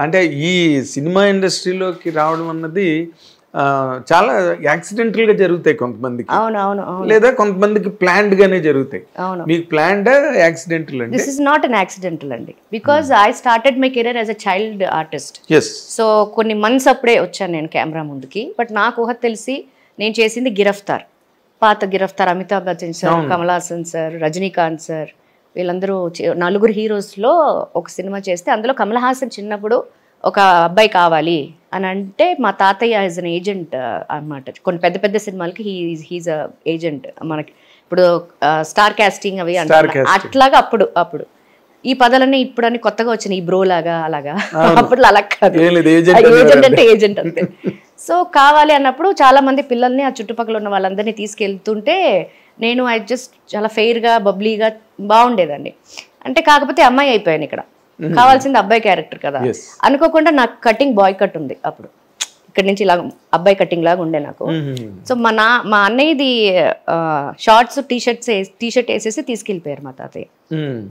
అంటే ఈ సినిమా ఇండస్ట్రీలోకి రావడం అన్నది చాలా యాక్సిడెంటల్ గా జరుగుతాయి కొంతమందికి. లేదా కొంతమందికి ప్లాన్డ్ గానే జరుగుతాయి. మీకు ప్లాన్డ్ యాక్సిడెంటల్ అండి? This is not an accidental అండి. Because I started my career as a child artist. So కొన్ని మంత్స్ అప్పుడే వచ్చాను నేను కెమెరా ముందుకి. బట్ నాకు ఊహ తెలిసి నేను చేసింది గిరఫ్తార్. పాత Giraftaar, Amitabh Bachchan sir, Kamal Haasan sir, Rajinikanth sir, వీళ్ళందరూ నలుగురు హీరోస్లో ఒక సినిమా చేస్తే అందులో కమల్ హాసన్ చిన్నప్పుడు ఒక అబ్బాయి కావాలి అని అంటే మా తాతయ్య యాజ్ అన్ ఏజెంట్ అనమాట. కొన్ని పెద్ద పెద్ద సినిమాలకి హీజ్ అ ఏజెంట్. మనకి ఇప్పుడు స్టార్ కాస్టింగ్ అవి అట్లాగా అప్పుడు ఈ పదాలన్నీ ఇప్పుడు అని కొత్తగా వచ్చినాయి, ఈ బ్రో లాగా అలాగా. అప్పుడు అలా కాదు, ఏజెంట్ అంటే ఏజెంట్ అంతే. సో కావాలి అన్నప్పుడు చాలా మంది పిల్లల్ని ఆ చుట్టుపక్కల ఉన్న వాళ్ళందరినీ తీసుకెళ్తుంటే నేను చాలా ఫెయిర్గా బబ్లీగా బాగుండేదండి. అంటే కాకపోతే అమ్మాయి అయిపోయాను ఇక్కడ, కావాల్సింది అబ్బాయి క్యారెక్టర్ కదా అనుకోకుండా నాకు కటింగ్ బాయ్ కట్ ఉంది అప్పుడు. ఇక్కడ నుంచి ఇలా అబ్బాయి కటింగ్ లాగా ఉండే నాకు. సో మా అన్నయ్యది షార్ట్స్ టీ షర్ట్ వేసేసి తీసుకెళ్ళిపోయారు మా తాతయ్య.